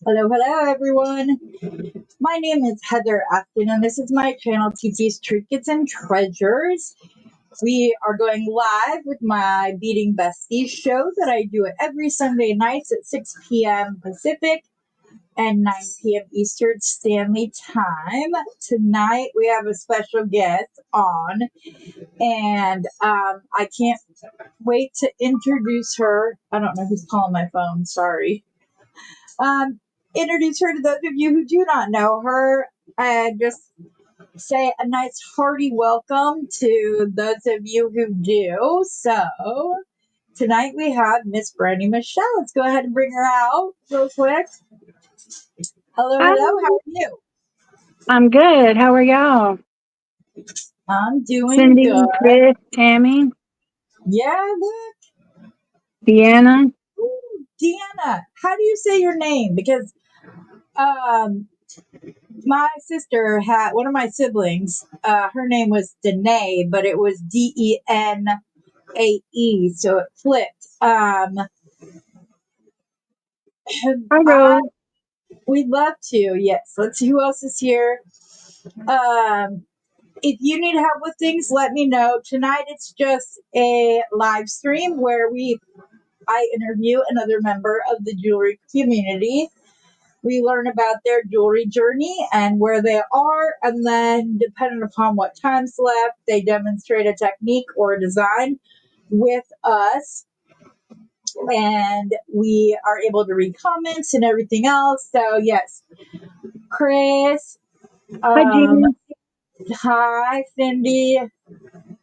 Hello, everyone. My name is Heather Afton, and this is my channel, TT's Trinkets and Treasures. We are going live with my Beading Besties show that I do every Sunday nights at 6 p.m. Pacific and 9 p.m. Eastern Standard Time. Tonight, we have a special guest on, and I can't wait to introduce her. I don't know who's calling my phone. Sorry. Introduce her to those of you who do not know her, and just say a nice hearty welcome to those of you who do. So tonight we have Miss Brandy Michelle. Let's go ahead and bring her out real quick. Hello, Hi, how are you? I'm good. How are y'all? I'm doing Cindy, good. Chris, Tammy, Yeah, look. Deanna. Ooh, Deanna, how do you say your name? Because my sister had one of my siblings. Her name was Danae, but it was Denae, so it flipped. Hi, I Rose. we'd love to. Yes. Let's see who else is here. If you need help with things, let me know. Tonight it's just a live stream where I interview another member of the jewelry community. We learn about their jewelry journey and where they are, and then depending upon what time's left, they demonstrate a technique or a design with us, and we are able to read comments and everything else. So yes, Chris, Hi, um, Gina. hi, Cindy.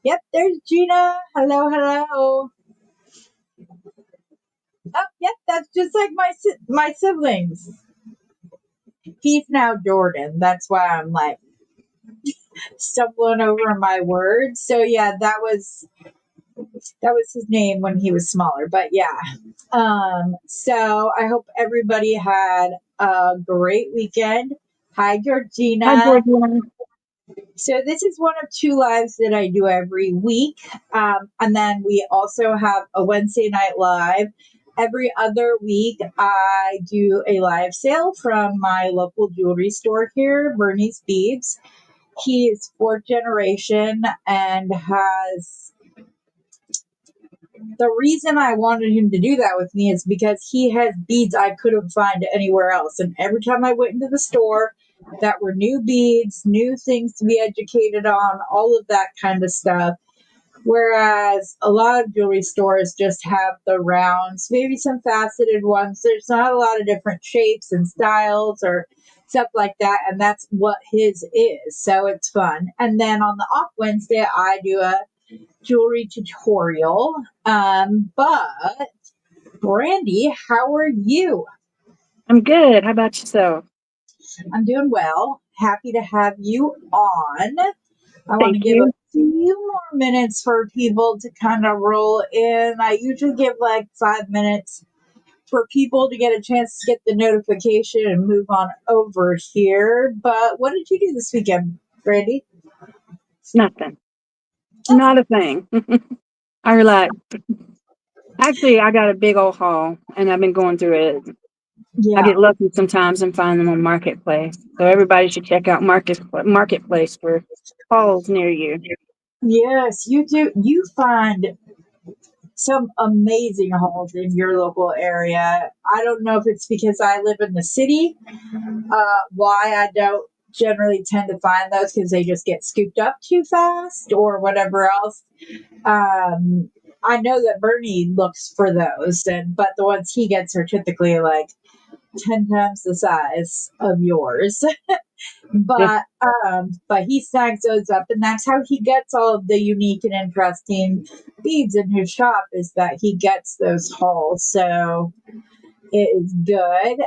Yep, there's Gina. Hello. Oh, yep, that's just like my siblings. He's now Jordan. That's why I'm like stumbling over my words. So yeah, that was his name when he was smaller. But yeah. So I hope everybody had a great weekend. Hi, Hi, Georgina. Georgina. So this is one of two lives that I do every week. And then we also have a Wednesday night live. Every other week, I do a live sale from my local jewelry store here, Bernie's Beads. He is fourth generation and has the reason I wanted him to do that with me is because he has beads I couldn't find anywhere else. And every time I went into the store, that were new beads, new things to be educated on, all of that kind of stuff. Whereas a lot of jewelry stores just have the rounds, maybe some faceted ones. There's not a lot of different shapes and styles or stuff like that. And that's what his is. So it's fun. And then on the off Wednesday, I do a jewelry tutorial. But Brandy, how are you? I'm good. How about yourself? I'm doing well. Happy to have you on. I want to Thank give a you. few more minutes for people to kind of roll in. I usually give like 5 minutes for people to get a chance to get the notification and move on over here. But what did you do this weekend, Brandy? Nothing. Oh, Not a thing. I relaxed. Actually, I got a big old haul, and I've been going through it. I yeah. get lucky sometimes and find them on Marketplace. So everybody should check out Marketplace for hauls near you. Yes, you do. You find some amazing hauls in your local area. I don't know if it's because I live in the city, why I don't generally tend to find those because they just get scooped up too fast or whatever else. I know that Bernie looks for those, but the ones he gets are typically like 10 times the size of yours. Yeah. But he snags those up, and that's how he gets all of the unique and interesting beads in his shop, is that he gets those hauls. So it is good.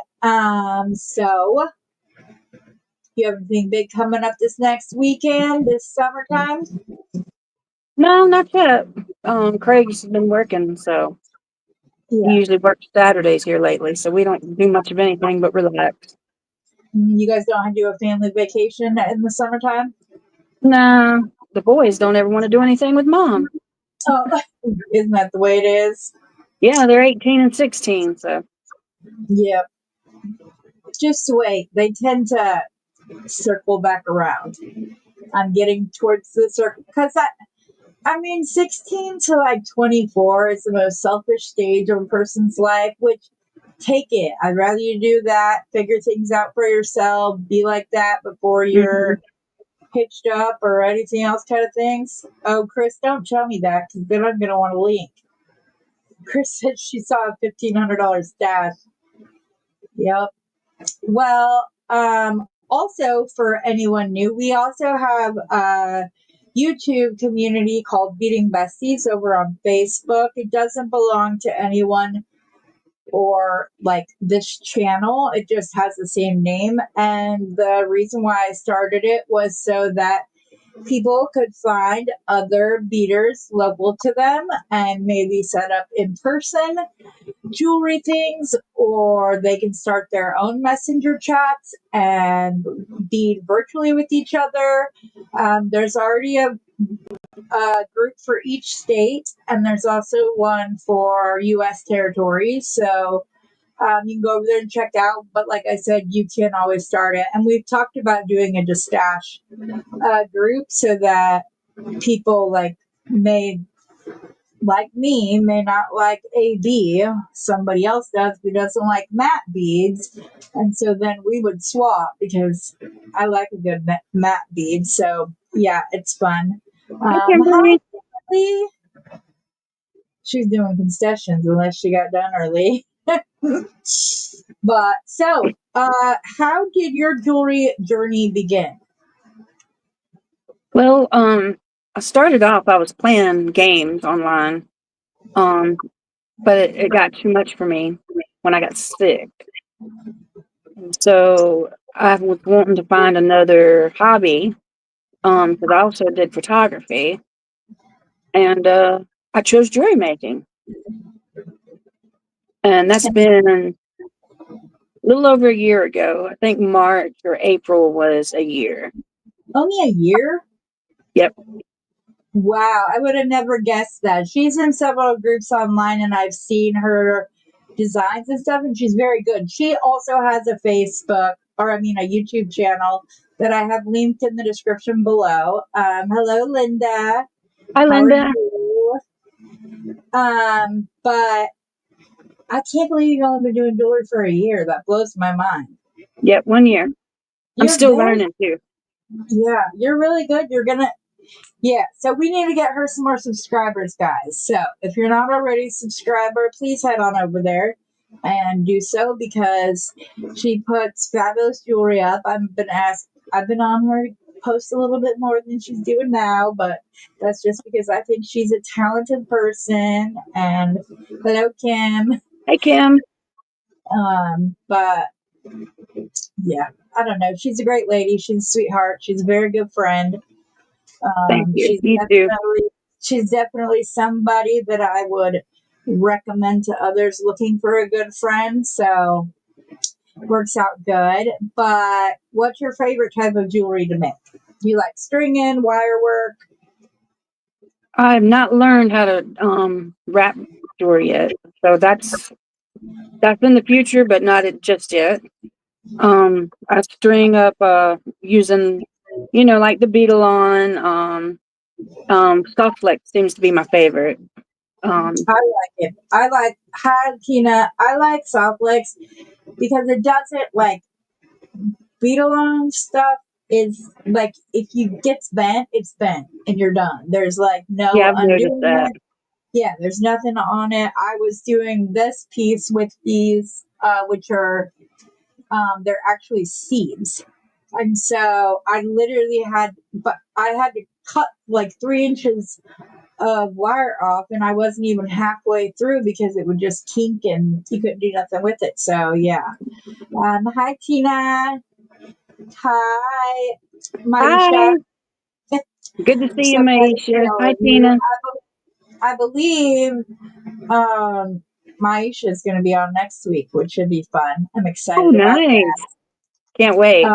So you have anything big coming up this next weekend, this summertime? No, not yet. Craig's been working, so he Yeah. usually works Saturdays here lately, so we don't do much of anything but relax. You guys don't do a family vacation in the summertime? Nah, the boys don't ever want to do anything with mom. Oh, isn't that the way it is? Yeah, they're 18 and 16, so Yep. Just wait. They tend to circle back around. I'm getting towards the circle because I mean, 16 to like 24 is the most selfish stage of a person's life, which take it. I'd rather you do that, figure things out for yourself, be like that before Hmm. you're hitched up or anything else kind of things. Oh, Chris, don't tell me that because then I'm going to want to leak. Chris said she saw a $1,500 stash. Yep. Well, also for anyone new, we also have a YouTube community called Beading Besties over on Facebook. It doesn't belong to anyone or like this channel. It just has the same name. And the reason why I started it was so that people could find other beaders local to them and maybe set up in person jewelry things, or they can start their own messenger chats and bead virtually with each other. There's already a group for each state, and there's also one for U.S. territories. So you can go over there and check out. But like I said, you can always start it. And we've talked about doing a Distash group so that people like me may not like AB. Somebody else does who doesn't like matte beads. And so then we would swap because I like a good matte bead. So yeah, it's fun. Hi, Hi, Kimberly. Kimberly. She's doing concessions unless she got done early. But so, how did your jewelry journey begin? Well, I started off, I was playing games online, um, but it got too much for me when I got sick. So I was wanting to find another hobby, because I also did photography, and I chose jewelry making. And that's been a little over a year ago. I think March or April was a year. Only a year? Yep. Wow, I would have never guessed that. She's in several groups online and I've seen her designs and stuff, and she's very good. She also has a Facebook, or I mean, a YouTube channel that I have linked in the description below. Hello, Linda. Hi, How are Linda. you? But I can't believe you've only been doing jewelry for a year. That blows my mind. Yep, 1 year. I'm You're still very, learning too. yeah, you're really good. Yeah, so we need to get her some more subscribers, guys. So if you're not already a subscriber, please head on over there and do so because she puts fabulous jewelry up. I've been on her post a little bit more than she's doing now, but that's just because I think she's a talented person. And hello, Kim. Hey, Kim. But yeah, I don't know. She's a great lady. She's a sweetheart. She's a very good friend. Thank you. She's You too. definitely somebody that I would recommend to others looking for a good friend. So works out good. But what's your favorite type of jewelry to make? Do you like stringing, wire work? I've not learned how to wrap jewelry yet, so that's in the future, but not just yet. I string up using, like the beetle on. Soft flex seems to be my favorite. I like it. I like hi Tina. I like soft legs because it doesn't like beetle on stuff is like if you gets bent, it's bent and you're done. There's like Yeah, no I've noticed undoing that. it. Yeah, there's nothing on it. I was doing this piece with these, which are, they're actually seeds. And so I literally but I had to cut like 3 inches of wire off and I wasn't even halfway through because it would just kink and you couldn't do nothing with it. So yeah. Hi Tina. Hi Maisha. Hi. Good to see you, So nice to see Maisha. all Hi, of you. Tina. I believe Maisha is going to be on next week, which should be fun. I'm Oh, excited about nice. Can't that. wait.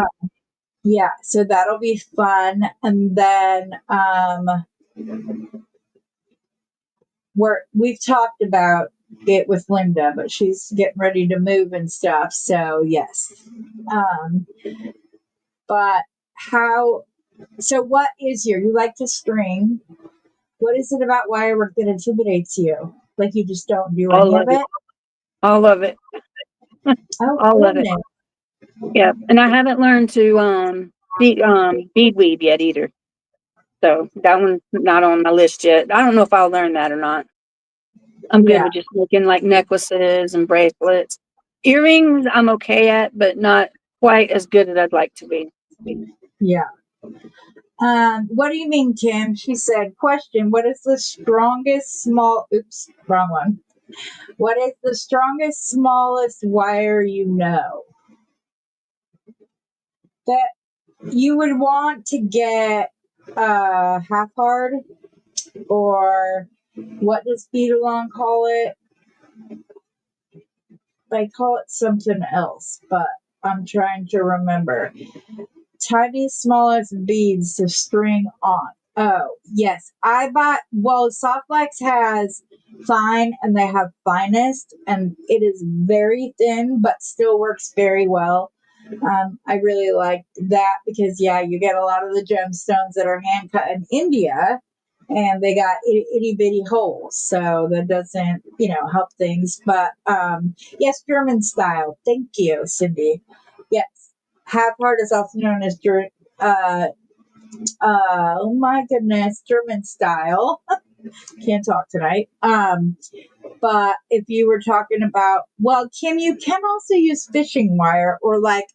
Yeah, so that'll be fun. And then we've talked about it with Linda, but she's getting ready to move and stuff. So yes. Um, but how? So what is you like to string? What is it about wire work that intimidates you? Like you just don't do All any of of it. it? All of it. Oh All of it. goodness. Yeah. And I haven't learned to bead weave yet either. So that one's not on my list yet. I don't know if I'll learn that or not. I'm good Yeah. with just making like necklaces and bracelets. Earrings I'm okay at, but not quite as good as I'd like to be. Yeah. What do you mean, Kim? She said, question, what is the strongest oops, wrong one. What is the strongest, smallest wire you know? That you would want to get half hard, or what does Speed Along call it? They call it something else, but I'm trying to remember. Tiny, smallest beads to string on. Oh, yes. Softlex has fine and they have finest, and it is very thin, but still works very well. I really like that because, yeah, you get a lot of the gemstones that are hand cut in India, and they got itty bitty holes, so that doesn't, help things. But yes, German style. Thank you, Cindy. Yes, half heart is also known as oh my goodness, German style. Can't talk tonight. But if you were talking about, well, Kim, you can also use fishing wire, or like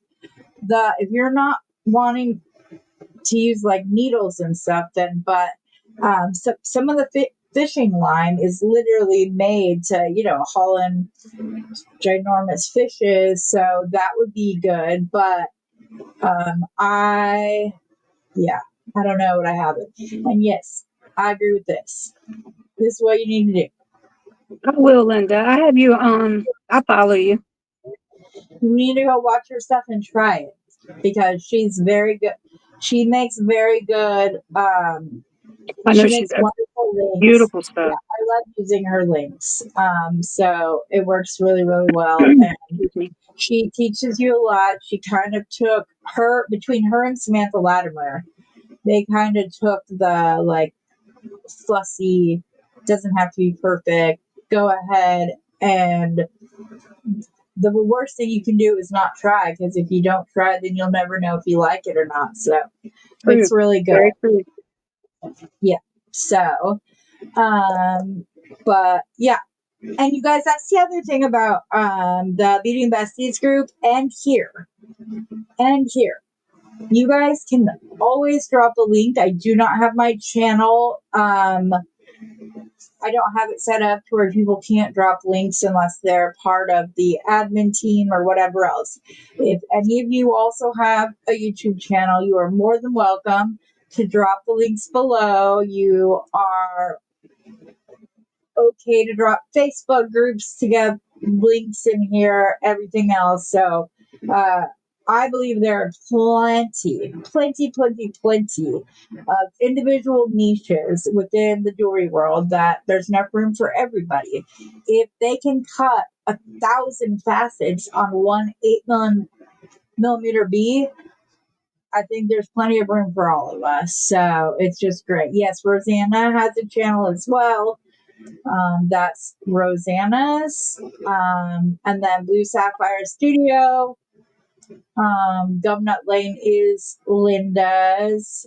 if you're not wanting to use like needles and stuff, then, but some of the fishing line is literally made to, haul in ginormous fishes. So that would be good. But yeah, I don't know what I have it. And yes, I agree with this. This is what you need to do. I will, Linda. I have you I follow you. You need to go watch her stuff and try it because she's very good. She makes very good. I know She she makes does wonderful links. beautiful Yeah, stuff. I love using her links. So it works really, really well. And Excuse me. she teaches you a lot. She kind of took between her and Samantha Latimer, they kind of took the like fussy, doesn't have to be perfect, go ahead, and the worst thing you can do is not try, because if you don't try, then you'll never know if you like it or not. So True. it's really good. Very true. Yeah. So, but yeah. And you guys, that's the other thing about the Beading Besties group, and here. You guys can always drop a link. I do not have my channel. I don't have it set up to where people can't drop links unless they're part of the admin team or whatever else. If any of you also have a YouTube channel, you are more than welcome to drop the links below. You are okay to drop Facebook groups to get links in here, everything else. So, I believe there are plenty of individual niches within the jewelry world that there's enough room for everybody. If they can cut 1,000 facets on one 8 millimeter bead, I think there's plenty of room for all of us. So it's just great. Yes, Rosanna has a channel as well. That's Rosanna's. And then Blue Sapphire Studio. Gumnut Lane is Linda's.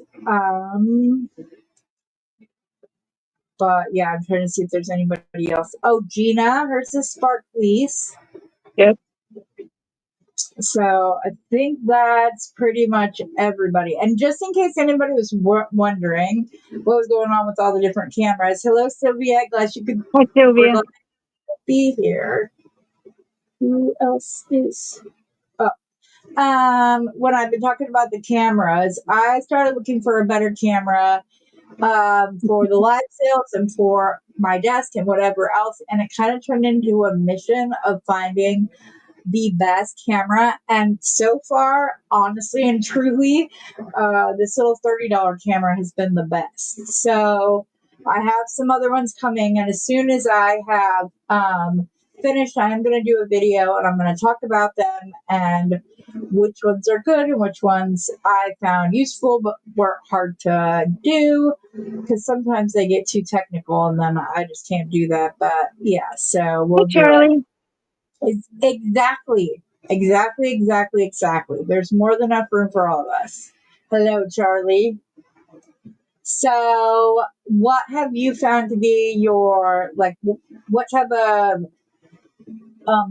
But yeah, I'm trying to see if there's anybody else. Oh, Gina, hers is Sparklease. Yep. So I think that's pretty much everybody. And just in case anybody was wondering what was going on with all the different cameras, hello, Sylvia. Glad you could Hi, Sylvia. be here. Who else is? Oh, when I've been talking about the cameras, I started looking for a better camera for the live sales and for my desk and whatever else. And it kind of turned into a mission of finding the best camera. And so far, honestly and truly, this little $30 camera has been the best. So I have some other ones coming, and as soon as I have finished, I am going to do a video and I'm going to talk about them and which ones are good and which ones I found useful but were hard to do because sometimes they get too technical and then I just can't do that. But yeah, so Hey, we'll do it. Charlie. Exactly. There's more than enough room for all of us. Hello, Charlie. So, what have you found to be your like? What type of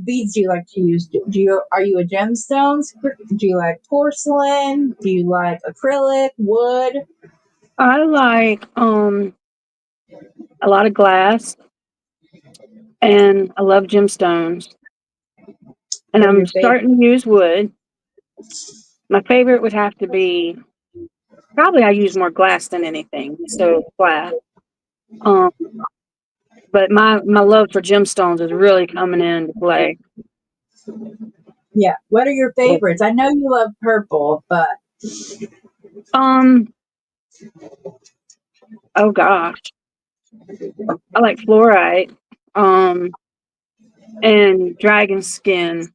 beads do you like to use? Do you are you a gemstones? Do you like porcelain? Do you like acrylic, wood? I like a lot of glass, and I love gemstones. And What are I'm your favorite? starting to use wood. My favorite would have to be probably I use more glass than anything, so glass. Um, but my love for gemstones is really coming into play. Yeah. What are your favorites? I know you love purple, but Um, oh gosh, I like fluorite, and dragon skin.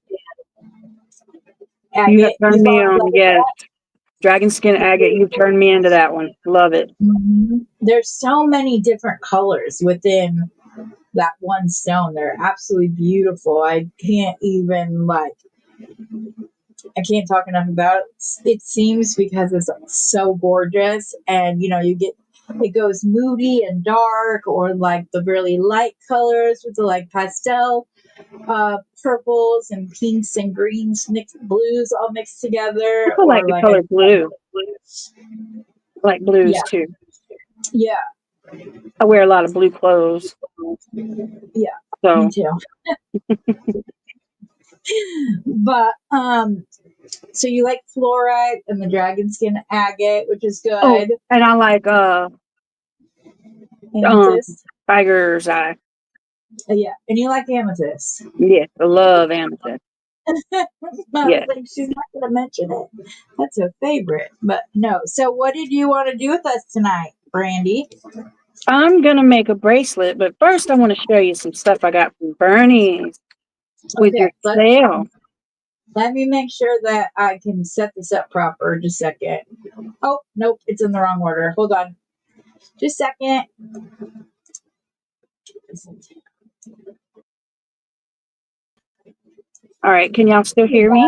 You have agate. You turned me fall in on, love with yes. that? Dragon skin agate, you've turned me into that one. Love it. There's so many different colors within that one stone. They're absolutely beautiful. I can't talk enough about it. It seems because it's so gorgeous, and it goes moody and dark, or like the really light colors with the like pastel purples and pinks and greens, mixed blues all mixed together, I like or the like color blue. I like blues yeah, too. yeah, I wear a lot of blue clothes. yeah, me So, too. But so you like fluorite and the dragon skin agate, which is oh, good. and I like um Amethyst. tiger's eye. Yeah, and you like amethyst. Yes, I love amethyst. I was Yes. like, she's not going to mention it. That's her favorite. But no. So, what did you want to do with us tonight, Brandy? I'm gonna make a bracelet, but first I want to show you some stuff I got from Bernie's with Okay, your sale. let me make sure that I can set this up proper. Just a second. Oh, nope, it's in the wrong order. Hold on. Just a second. All right, can y'all still hear me?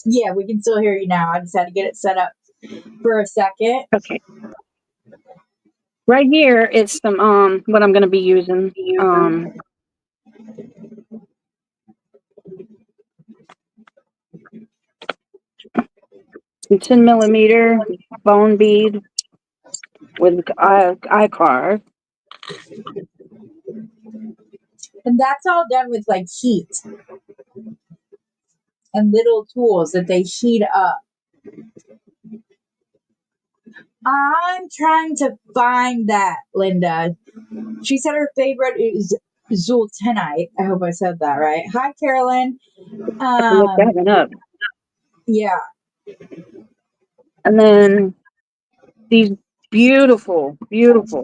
Yeah, we can still hear you now. I just had to get it set up for a second. Okay. Right here it's some what I'm gonna be using. Some 10 millimeter bone bead with eye carve. And that's all done with like heat and little tools that they heat up. I'm trying to find that, Linda. She said her favorite is Zultenite. I hope I said that right. Hi, Carolyn. I can look that one up. Yeah. And then these beautiful, beautiful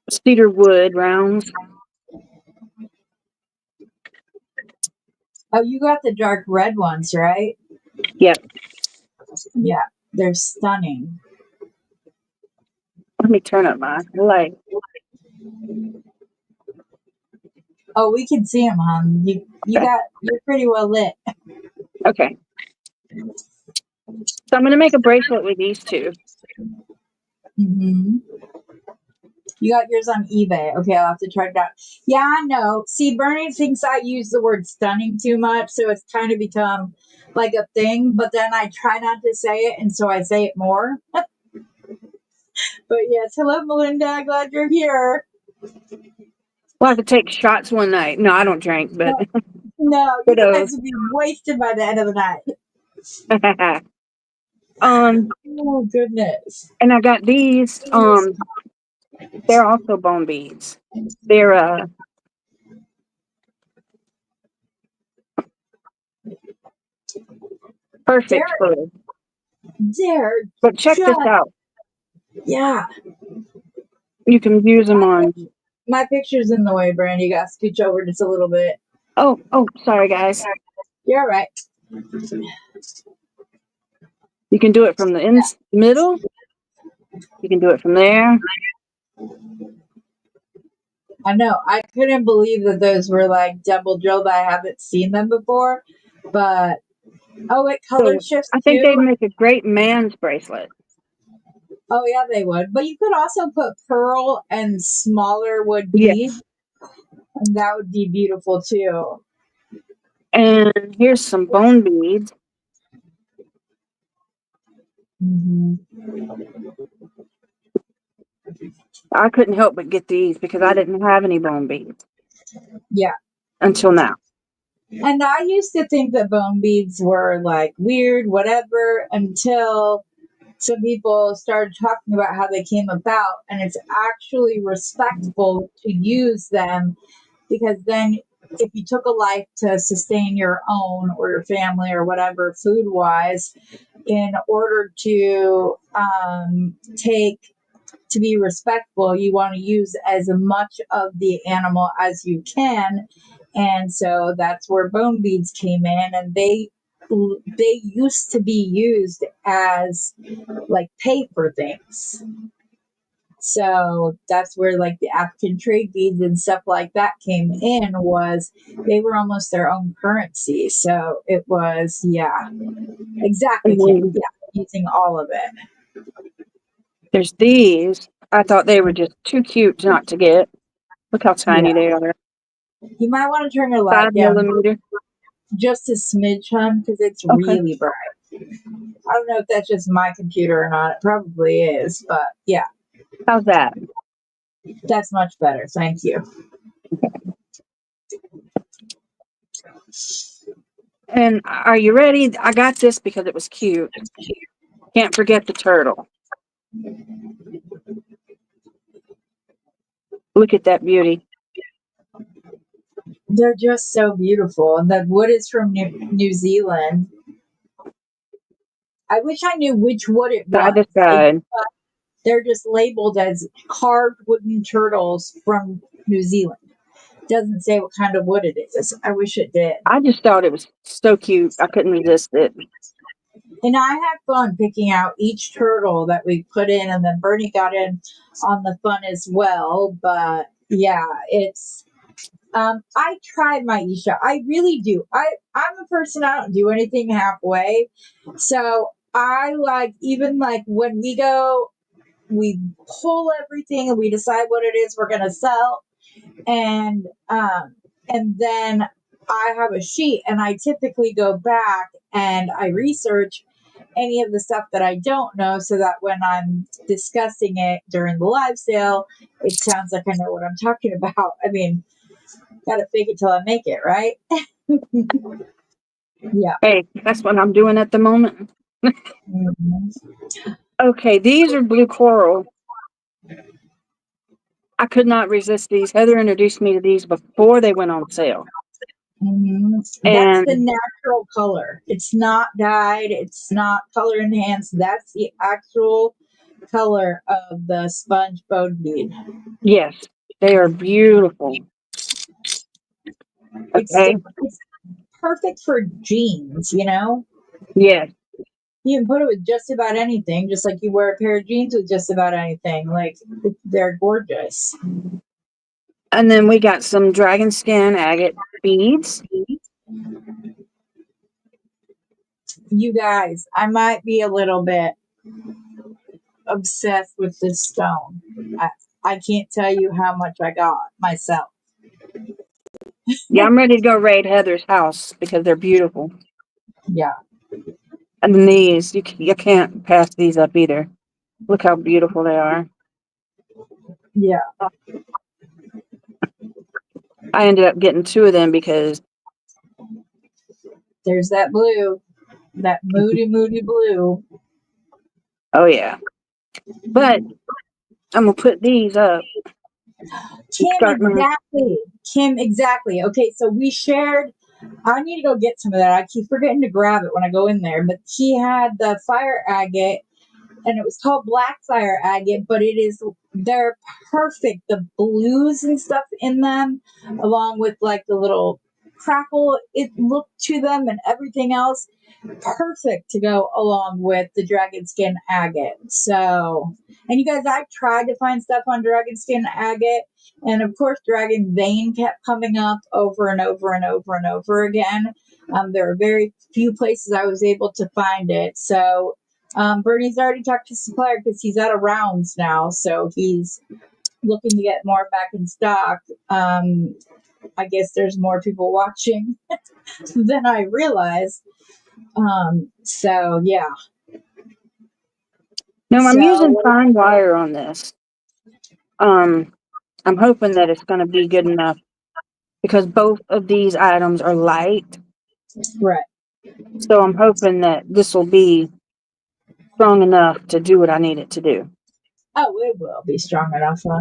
cedar wood rounds. Oh, you got the dark red ones, right? Yep. Yeah. They're stunning. Let me turn up my light. Oh, we can see them, hon. Okay. You're pretty well lit. Okay. So I'm going to make a bracelet with these two. Mm-hmm. You got yours on eBay. Okay, I'll have to try it out. Yeah, I know. See, Bernie thinks I use the word stunning too much, so it's kind of become like a thing, but then I try not to say it, and so I say it more. But yes, hello, Melinda. Glad you're here. We'll have to take shots one night. No, I don't drink, but No, you kudos. guys would be wasted by the end of the night. Oh, goodness. And I got these. They're also bone beads. They're They're, perfect for. they're But check this just, out. yeah. You can use them on. My picture's in the way, Brandy. You got to scooch over just a little bit. Oh, sorry, guys. You're all right. You can do it from the middle. You can do it from there. I know. I couldn't believe that those were like double drilled. I haven't seen them before, but it color So shifts I think too. they'd make a great man's bracelet. Oh yeah, they would. But you could also put pearl and smaller wood Yes. beads, and that would be beautiful too. And here's some bone beads. Mm-hmm. I couldn't help but get these because I didn't have any bone beads Yeah. until now. And I used to think that bone beads were like weird, whatever, until some people started talking about how they came about. And it's actually respectful to use them because then if you took a life to sustain your own or your family or whatever food wise, in order to take to be respectful, you want to use as much of the animal as you can. And so that's where bone beads came in, and they used to be used as like pay for things. So that's where like the African trade beads and stuff like that came in, was they were almost their own currency. So it was, yeah, exactly, And Kim. then Yeah, using all of it. there's these. I thought they were just too cute not to get. Look how Yeah. tiny they are. You might want to turn your light 5 millimeter. down just a smidge, hun, because it's Okay. really bright. I don't know if that's just my computer or not. It probably is, but yeah, How's that? that's much better. Thank you. And are you ready? I got this because it was cute. Can't forget the turtle. Look at that beauty. They're just so beautiful. And the wood is from New Zealand. I wish I knew which wood it Side to was. side. They're just labeled as carved wooden turtles from New Zealand. Doesn't say what kind of wood it is. I wish it did. I just thought it was so cute. I couldn't resist it. And I had fun picking out each turtle that we put in, and then Bernie got in on the fun as well. But yeah, it's I tried my Isha. I really do. I'm a person, I don't do anything halfway. So I like, even like when we go, we pull everything and we decide what it is we're gonna sell, and then I have a sheet, and I typically go back and I research any of the stuff that I don't know, so that when I'm discussing it during the live sale, it sounds like I know what I'm talking about. I mean, gotta fake it till I make it, right? Yeah. Hey, that's what I'm doing at the moment. Mm-hmm. Okay, these are blue coral. I could not resist these. Heather introduced me to these before they went on sale. Mm-hmm. That's the And natural color. It's not dyed. It's not color enhanced. That's the actual color of the sponge bone bead. yes, they are beautiful. Okay. It's perfect for jeans, you know? Yes. You can put it with just about anything, just like you wear a pair of jeans with just about anything. Like, they're gorgeous. And then we got some dragon skin agate beads. You guys, I might be a little bit obsessed with this stone. I can't tell you how much I got myself. Yeah, I'm ready to go raid Heather's house because they're beautiful. Yeah. And then these, you can't pass these up either. Look how beautiful they are. Yeah. I ended up getting 2 of them because, There's that blue, that moody, moody blue. oh yeah. But I'm going to put these up. Kim, exactly. Kim, exactly. Okay, so we shared. I need to go get some of that. I keep forgetting to grab it when I go in there. But she had the fire agate and it was called Blackfire agate, but they're perfect. The blues and stuff in them, along with like the little crackle it looked to them and everything else, perfect to go along with the dragon skin agate. So, and you guys, I've tried to find stuff on dragon skin agate, and of course dragon vein kept coming up over and over and over and over again. There are very few places I was able to find it. So Bernie's already talked to supplier because he's out of rounds now, so he's looking to get more back in stock. I guess there's more people watching than I realized. So yeah. No, I'm using So fine wire on this. I'm hoping that it's going to be good enough because both of these items are light. right. So I'm hoping that this will be strong enough to do what I need it to do. Oh, it will be strong enough, huh?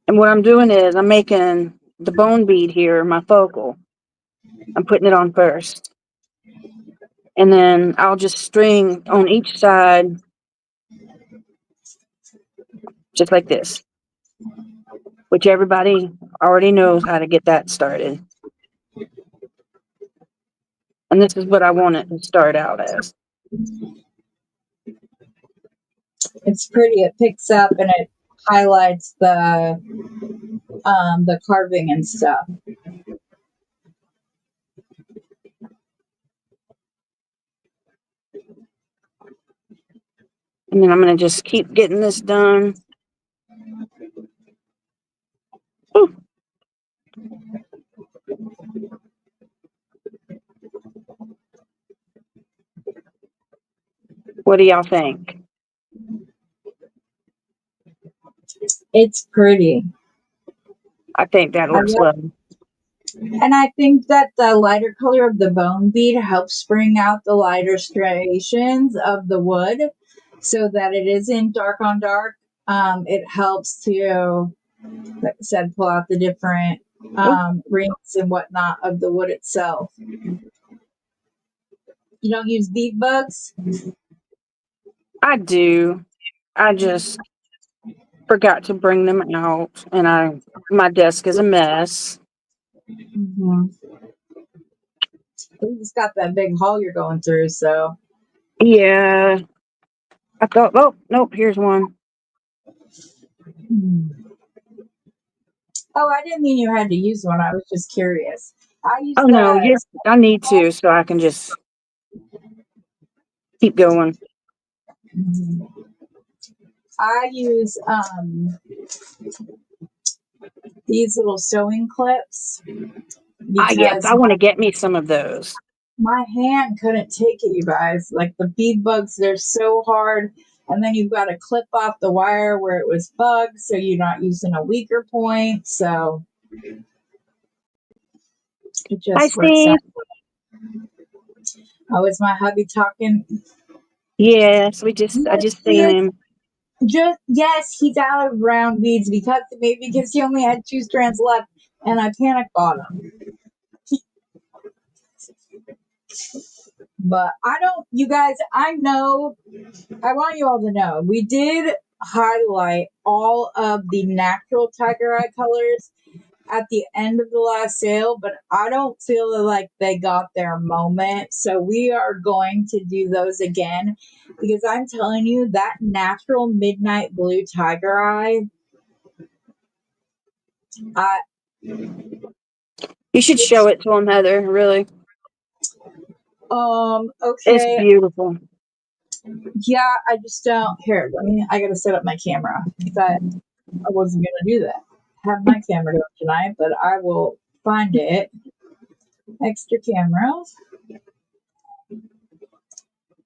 And what I'm doing is I'm making the bone bead here, my focal. I'm putting it on first. And then I'll just string on each side, just like this, which everybody already knows how to get that started. And this is what I want it to start out as. It's pretty. It picks up and it highlights the carving and stuff. And then I'm going to just keep getting this done. Ooh. What do y'all think? It's pretty. I think that I looks love, lovely. and I think that the lighter color of the bone bead helps bring out the lighter striations of the wood, so that it isn't dark on dark. It helps to, like I said, pull out the different Ooh, rings and whatnot of the wood itself. You don't use bead bugs? I do. I just forgot to bring them out, and my desk is a mess. Mm-hmm. You just got that big haul you're going through, so. Yeah, I thought, oh nope, here's one. Oh, I didn't mean you had to use one. I was just curious. I use Oh no, yes, I need to, so I can just keep going. I use these little sewing clips Ah, yes, because I want to get me some of those. my hand couldn't take it, you guys. Like the bead bugs, they're so hard. And then you've got to clip off the wire where it was bugged, so you're not using a weaker point. So it Hi, just works out. Steve. Oh, is my hubby talking? Yes, I Yes, just he seen is. him. Just yes, he's out of round beads because he only had 2 strands left, and I panic bought him. But I don't, you guys. I know. I want you all to know we did highlight all of the natural tiger eye colors at the end of the last sale, but I don't feel like they got their moment. So we are going to do those again because I'm telling you that natural midnight blue tiger eye. I You should show it's it to him, Heather. Really, it's okay. beautiful. Yeah, I just don't here. I gotta set up my camera because I wasn't gonna do that. Have my camera go tonight, but I will find it. Extra camera.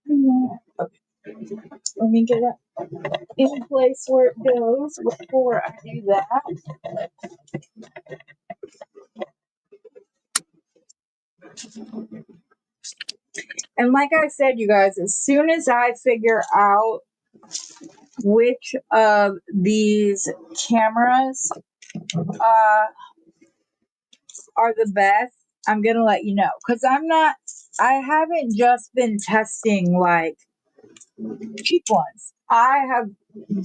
Okay, let me get it in place where it goes before I do that. And like I said, you guys, as soon as I figure out which of these cameras are the best, I'm gonna let you know. Because I haven't just been testing like cheap ones. I have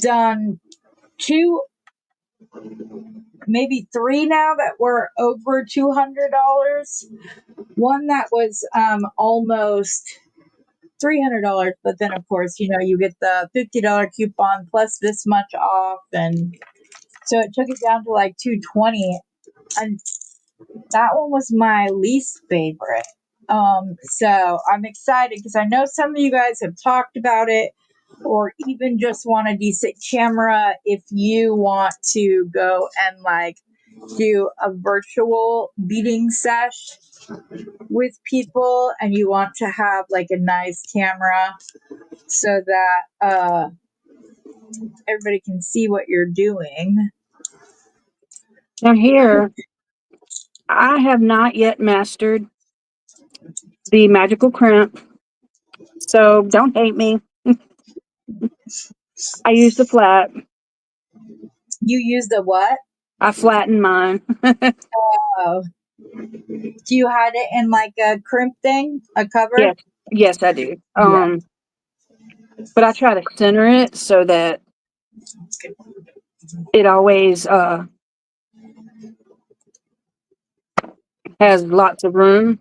done 2, maybe 3 now that were over $200. One that was almost $300, but then of course, you get the $50 coupon plus this much off, and so it took it down to like 220, and that one was my least favorite. So I'm excited because I know some of you guys have talked about it, or even just want a decent camera if you want to go and like do a virtual beading sesh with people, and you want to have like a nice camera so that everybody can see what you're doing. Now here, I have not yet mastered the magical crimp, so don't hate me. I use the flat. You use the what? I flatten mine. Oh, do you hide it in like a crimp thing, a cover? Yes, yes, I do. Yeah. But I try to center it so that it always has lots of room,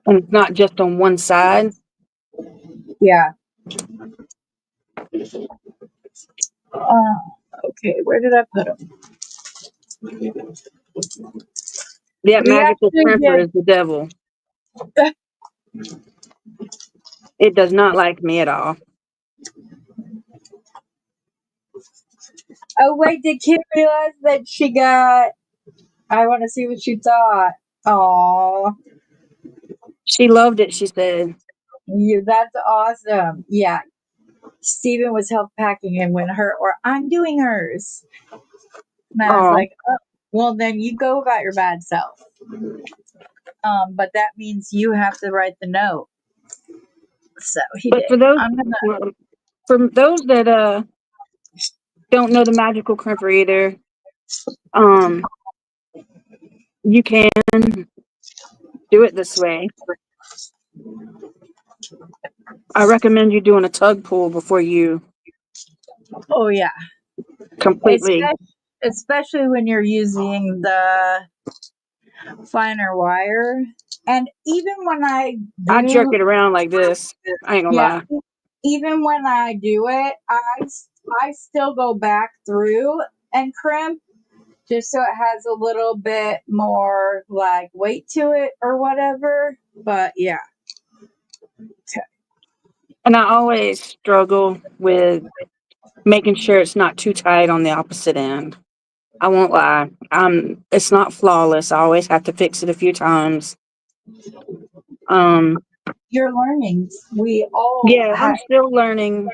and it's not just on one side. Yeah. Okay, where did I put them? That We magical actually crimper did. is the devil. It does not like me at all. Oh wait, did Kim realize that she got? I want to see what she thought. Oh, She loved it, she said. that's awesome. Yeah, Steven was help packing and when or I'm doing hers. And I was Oh, like, oh, well, then you go about your bad self. But that means you have to write the note. So he but did. for those I'm gonna. that don't know the magical crimper either, um, you can do it this way. I recommend you doing a tug pull before you Oh yeah, completely. especially when you're using the finer wire, and even when I I jerk do, it around like this. I ain't gonna yeah, lie. even when I do it, I still go back through and crimp just so it has a little bit more like weight to it or whatever. But yeah. And I always struggle with making sure it's not too tight on the opposite end. I won't lie. It's not flawless. I always have to fix it a few times. Um, You're learning. We all yeah, I'm have. still learning,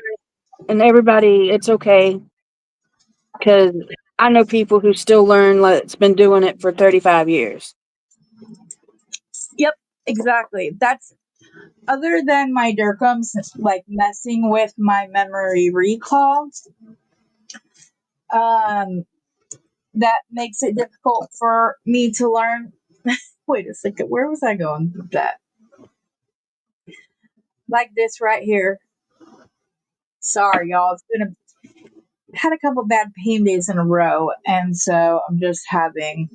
and everybody, it's okay because I know people who still learn. Like, it's been doing it for 35 years. Yep, exactly. That's other than my Durkheim's like messing with my memory recall. Um, that makes it difficult for me to learn. Wait a second, where was I going with that? Like this right here. Sorry, y'all. It's been had a couple bad pain days in a row, and so I'm just having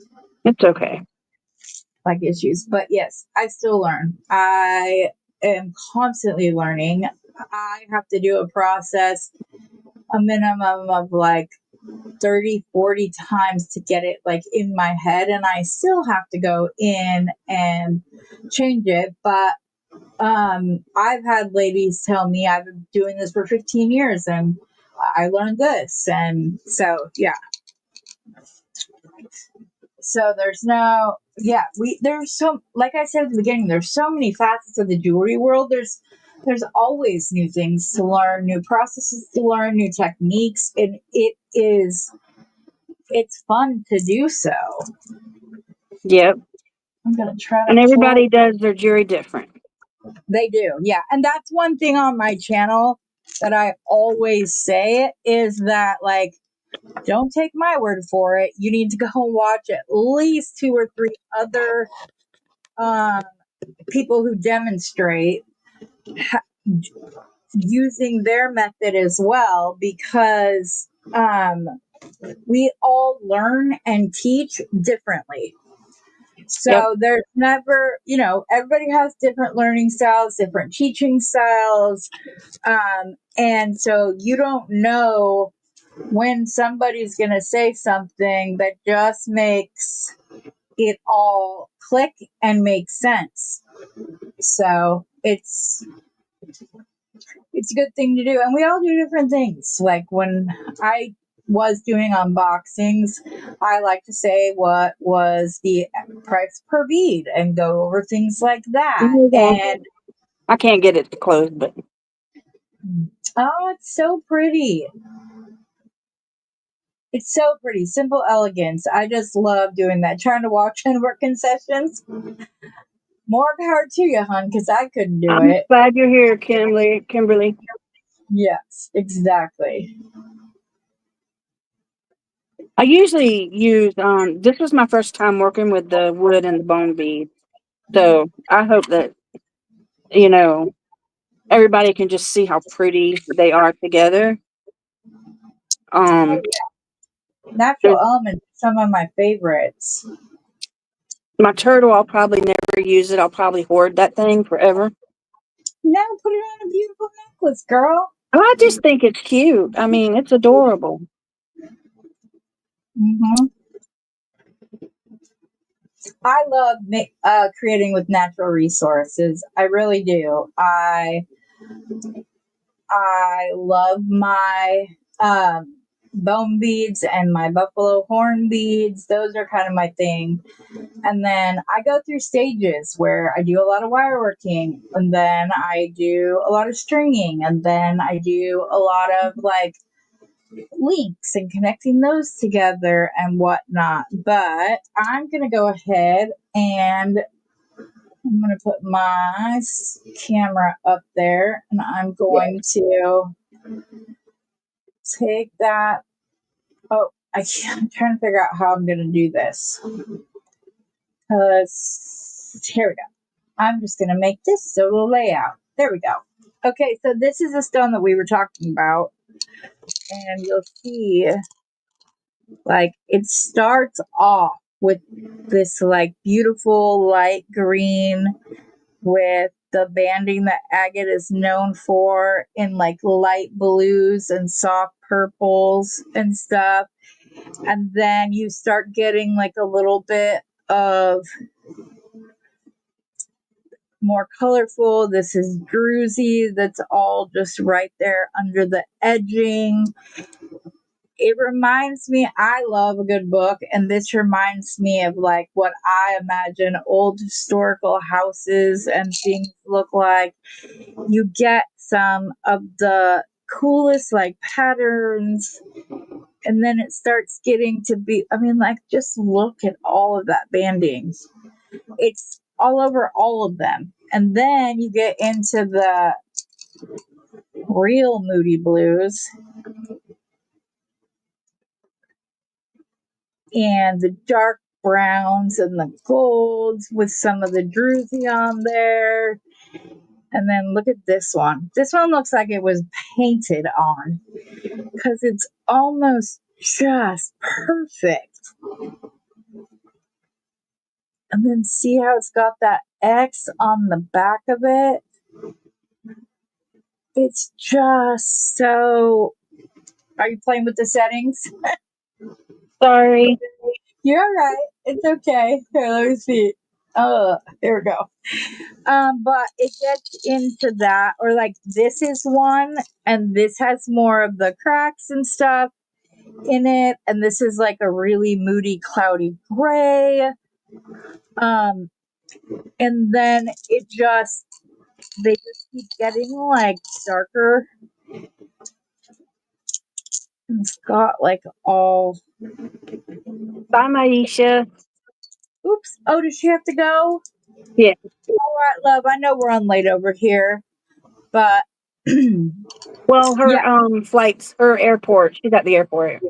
It's okay. like issues. But yes, I still learn. I am constantly learning. I have to do a process a minimum of like 30, 40 times to get it like in my head, and I still have to go in and change it. But I've had ladies tell me I've been doing this for 15 years and I learned this, and so yeah. So there's no, yeah, there's so, like I said at the beginning, there's so many facets of the jewelry world. There's always new things to learn, new processes to learn, new techniques, and it's fun to do so. Yep. I'm gonna try to And pull. everybody does their jury different. They do, yeah, and that's one thing on my channel that I always say is that like, don't take my word for it. You need to go and watch at least 2 or 3 other um, people who demonstrate using their method as well, because we all learn and teach differently. Yep. So there's never, everybody has different learning styles, different teaching styles. And so you don't know when somebody's going to say something that just makes it all click and make sense. So it's a good thing to do. And we all do different things. Like when I was doing unboxings, I like to say what was the price per bead and go over things like that. And I can't get it to close, but oh, it's so pretty. It's so pretty. Simple elegance. I just love doing that. Trying to walk in work concessions. More power to you, hon, because I couldn't do I'm it. glad you're here, Kimberly. Yes, exactly. I usually use this was my first time working with the wood and the bone bead. So I hope that, you know, everybody can just see how pretty they are together. Oh, Um yeah. Natural there's elements, some of my favorites. my turtle, I'll probably never use it. I'll probably hoard that thing forever. Now put it on a beautiful necklace, girl. I just think it's cute. I mean, it's adorable. Hmm. I love creating with natural resources. I really do. I love my bone beads and my buffalo horn beads. Those are kind of my thing. And then I go through stages where I do a lot of wire working, and then I do a lot of stringing, and then I do a lot of like links and connecting those together and whatnot. But I'm going to go ahead and I'm going to put my camera up there, and I'm Yeah. going to take that. Oh, I'm trying to figure out how I'm going to do this. Here we go. I'm just going to make this solo layout. There we go. Okay, so this is a stone that we were talking about. And you'll see, like, it starts off with this, like, beautiful light green with the banding that agate is known for in, like, light blues and soft purples and stuff. And then you start getting, like, a little bit of more colorful. This is druzy. That's all just right there under the edging. It reminds me, I love a good book, and this reminds me of like what I imagine old historical houses and things look like. You get some of the coolest like patterns, and then it starts getting to be, I mean, like, just look at all of that banding. It's all over all of them. And then you get into the real moody blues and the dark browns and the golds with some of the druzy on there. And then look at this one. This one looks like it was painted on because it's almost just perfect. And then see how it's got that X on the back of it? It's just so. Are you playing with the settings? Sorry. You're all right. It's okay. Here, let me see. Here we go. But it gets into that, or like this is one, and this has more of the cracks and stuff in it, and this is like a really moody, cloudy gray. And then they just keep getting like darker. It's got like all. Bye, Maisha. Oops. Oh, does she have to go? Yeah. All right, love. I know we're on late over here, but Well, yeah. her flights, her airport. She's at the airport.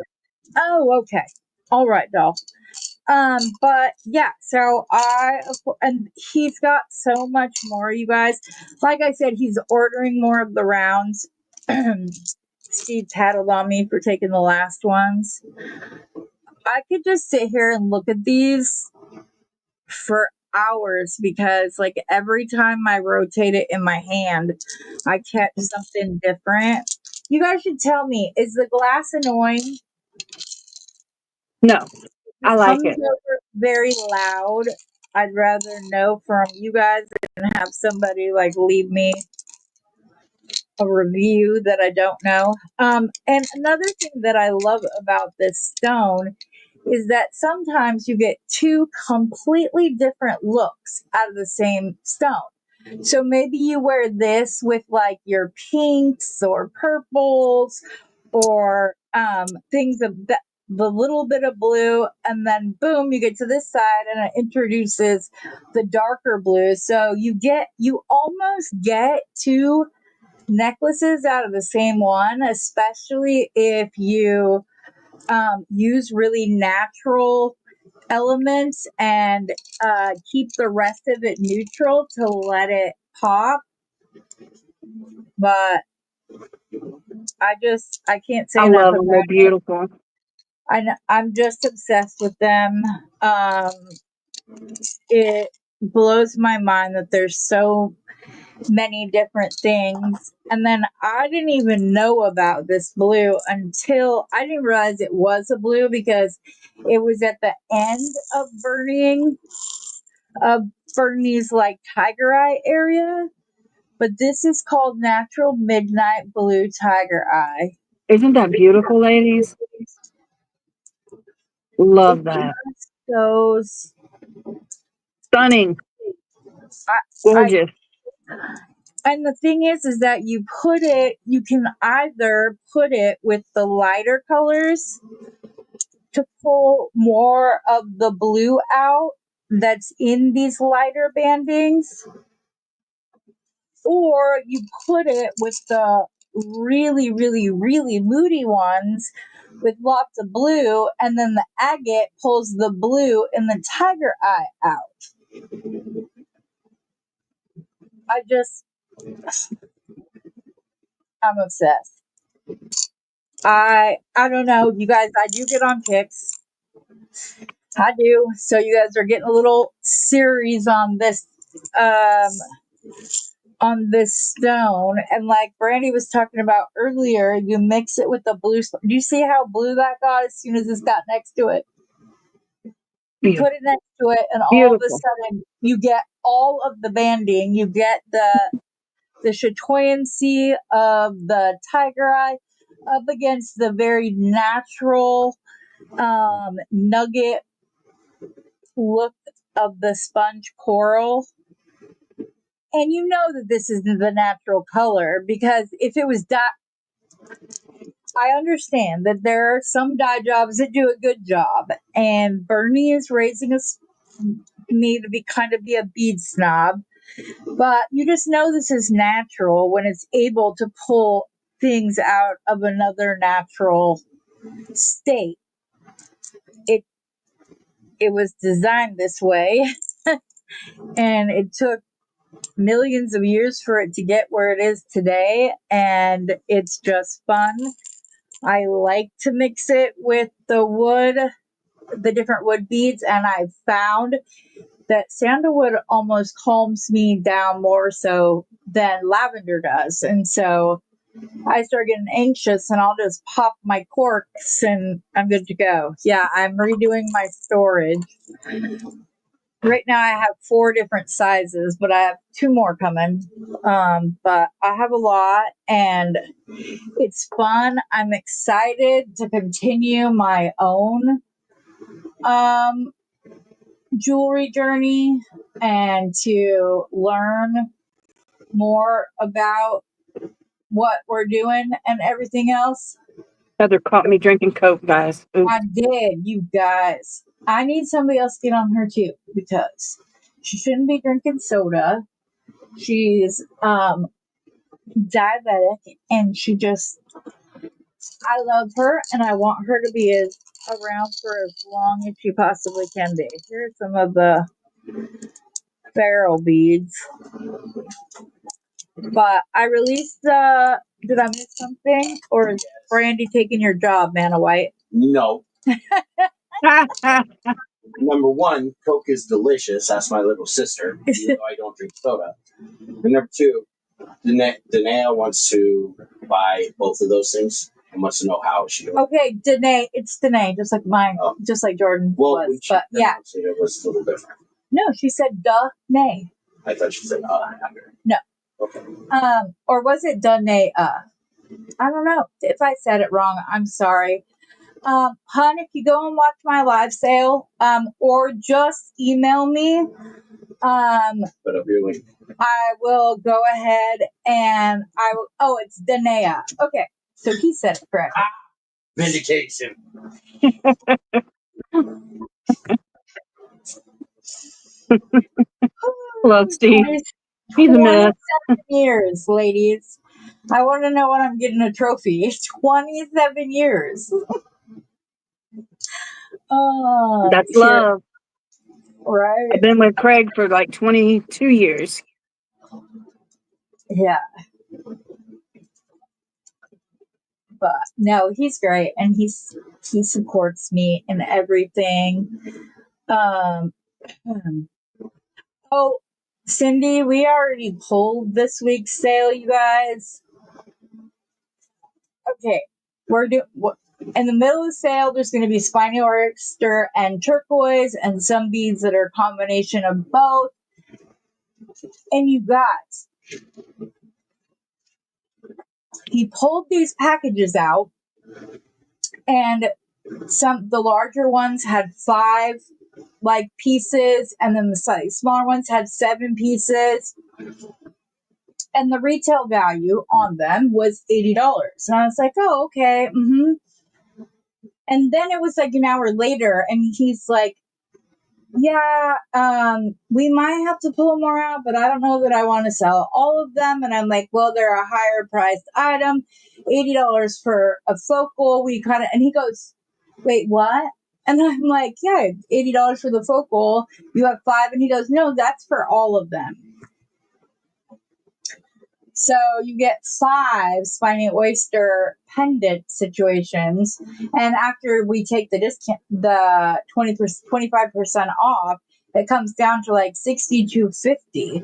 Oh, okay. All right, doll. But yeah, so and he's got so much more, you guys. Like I said, he's ordering more of the rounds. Steve tattled on me for taking the last ones. I could just sit here and look at these for hours because, like, every time I rotate it in my hand, I catch something different. You guys should tell me, is the glass annoying? No, It I like comes it. over very loud. I'd rather know from you guys than have somebody like leave me a review that I don't know. And another thing that I love about this stone is that sometimes you get two completely different looks out of the same stone. So maybe you wear this with like your pinks or purples or things of that, the little bit of blue, and then boom, you get to this side and it introduces the darker blue. So you almost get two necklaces out of the same one, especially if you use really natural elements and keep the rest of it neutral to let it pop. But I can't say I enough love them. They're about it. beautiful. I'm just obsessed with them. It blows my mind that there's so many different things. And then I didn't even know about this blue until I didn't realize it was a blue because it was at the end of Bernie's like tiger eye area. But this is called Natural Midnight Blue Tiger Eye. Isn't that beautiful, ladies? It Love that. just goes. Stunning. I, I Gorgeous. And the thing is that you can either put it with the lighter colors to pull more of the blue out that's in these lighter bandings, or you put it with the really, really, really moody ones with lots of blue, and then the agate pulls the blue in the tiger eye out. I just, I'm obsessed. I don't know, you guys. I do get on kicks. I do. So you guys are getting a little series um, on this stone, and like Brandy was talking about earlier, you mix it with the blue. Do you see how blue that got as soon as this got next to it? You put it next to it, and all of a Beautiful. sudden you get all of the banding. You get the chatoyancy of the tiger eye up against the very natural nugget look of the sponge coral. And you know that this isn't the natural color because if it was dye, I understand that there are some dye jobs that do a good job, and Bernie is raising me to be a bead snob. But you just know this is natural when it's able to pull things out of another natural state. It it was designed this way, and it took millions of years for it to get where it is today, and it's just fun. I like to mix it with the different wood beads, and I've found that sandalwood almost calms me down more so than lavender does. And so I start getting anxious and I'll just pop my corks and I'm good to go. Yeah, I'm redoing my storage. Right now I have 4 different sizes, but I have 2 more coming. But I have a lot and it's fun. I'm excited to continue my own um, jewelry journey and to learn more about what we're doing and everything else. Heather caught me drinking Coke, guys. I Oops. did, you guys. I need somebody else to get on her too because she shouldn't be drinking soda. She's diabetic and I love her and I want her to be as around for as long as she possibly can be. Here's some of the ferrule beads. But I released the. Did I miss something? Or is Brandy taking your job, Mana White? No. Number one, Coke is delicious. That's my little sister, even though I don't drink soda. And number two, Danae wants to buy both of those things and wants to know how she. Okay, Danae. It's Danae, just like mine, just like Jordan was. But yeah, it was a little different. No, she said Danae. I thought she said after. No. Okay. Or was it Danae? I don't know. If I said it wrong, I'm sorry. Hun, if you go and watch my live sale, or just email me, Put up your link. I will go ahead and I will. Oh, it's Danae. Okay, so he said it correct. Vindication. Love Steve. He's a mess. 27 years, ladies. I want to know when I'm getting a trophy. 27 years. Oh, That's love. Right. I've been with Craig for like 22 years. Yeah. But no, he's great, and he supports me in everything. Oh, Cindy, we already pulled this week's sale, you guys. Okay, we're doing in the middle of the sale. There's going to be spiny oyster and turquoise, and some beads that are a combination of both. And you guys, he pulled these packages out, and the larger ones had 5 like pieces, and then the slightly smaller ones had 7 pieces, and the retail value on them was $80. And I was like, oh, okay. And then it was like an hour later, and he's like, yeah, we might have to pull more out, but I don't know that I want to sell all of them. And I'm like, well, they're a higher priced item, $80 for a focal. And he goes, wait, what? And I'm like, yeah, $80 for the focal. You have 5. And he goes, no, that's for all of them. So you get 5 spiny oyster pendant situations. And after we take the discount, the 25% off, it comes down to like $62.50.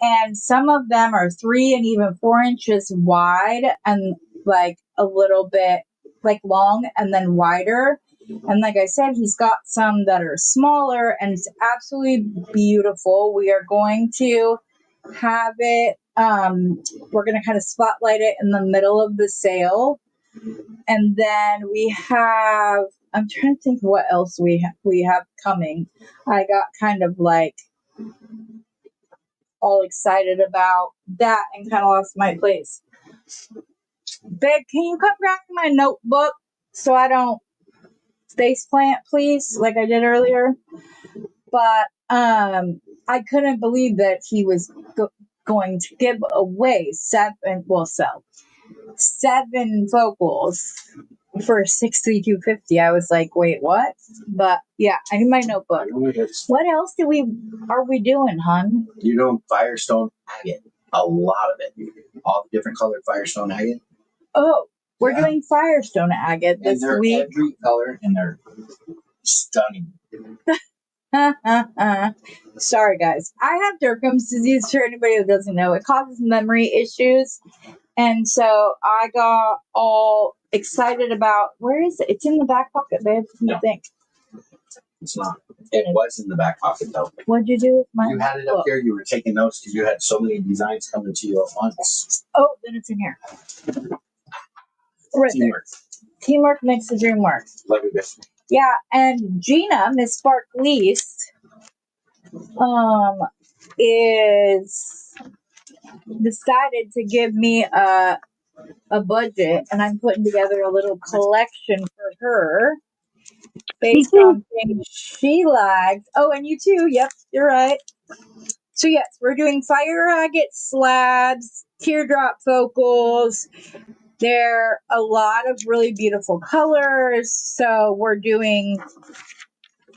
And some of them are 3 and even 4 inches wide, and like a little bit like long and then wider. And like I said, he's got some that are smaller, and it's absolutely beautiful. We are going to have it. We're going to kind of spotlight it in the middle of the sale. And then we have, I'm trying to think what else we have coming. I got kind of like all excited about that and kind of lost my place. Babe, can you come grab my notebook so I don't face plant, please, like I did earlier? But I couldn't believe that he was going to give away 7 focals for $62.50. I was like, wait, what? But yeah, I need my notebook. What else are we doing, hun? You're doing Firestone agate. A lot of it. All the different colored Firestone agate. Oh, we're doing Firestone agate this week. Every color, and they're stunning. Sorry, guys. I have Derkham's disease. For anybody that doesn't know, it causes memory issues. And so I got all excited about, where is it? It's in the back pocket, babe. No, I think. It's not. It was in the back pocket, though. What'd you do with my You had it up here. You were taking notes because you had so many designs coming to you at once. Oh, then it's in here. Right Teamwork. There. Teamwork makes the dream work. Love you, bitch. Yeah, and Gina, Miss Sparkleese, is decided to give me a budget, and I'm putting together a little collection for her based on things she likes. Oh, and you too. Yep, you're right. So yes, we're doing fire agate slabs, teardrop focals, They're a lot of really beautiful colors. So we're doing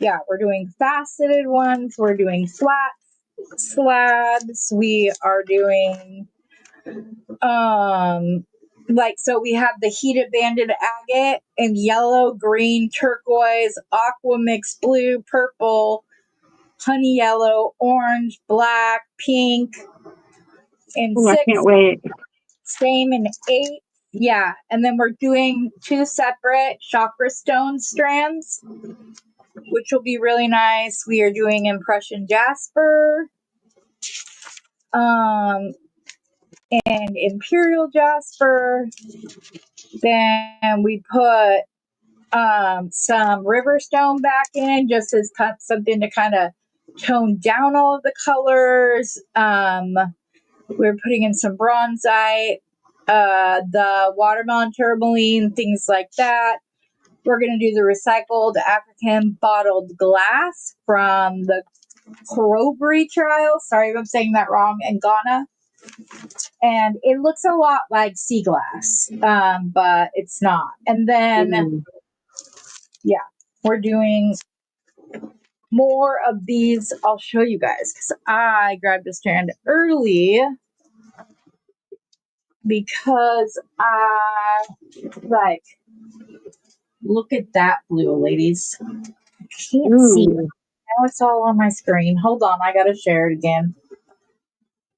faceted ones. We're doing flat slabs. We are doing so we have the heated banded agate in yellow, green, turquoise, aqua mixed blue, purple, honey yellow, orange, black, pink, and Oh, I can't 6, wait. same in 8. Yeah, and then we're doing 2 separate chakra stone strands, which will be really nice. We are doing impression jasper, and imperial jasper. Then we put some river stone back in, just as something to kind of tone down all of the colors. We're putting in some bronzite, the watermelon tourmaline, things like that. We're going to do the recycled African bottled glass from the Corroboree trial. Sorry if I'm saying that wrong, in Ghana. And it looks a lot like sea glass, but it's not. And then, yeah, we're doing more of these. I'll show you guys because I grabbed a strand early because I like, look at that blue, ladies. I can't see it. Ooh. Now it's all on my screen. Hold on, I gotta share it again.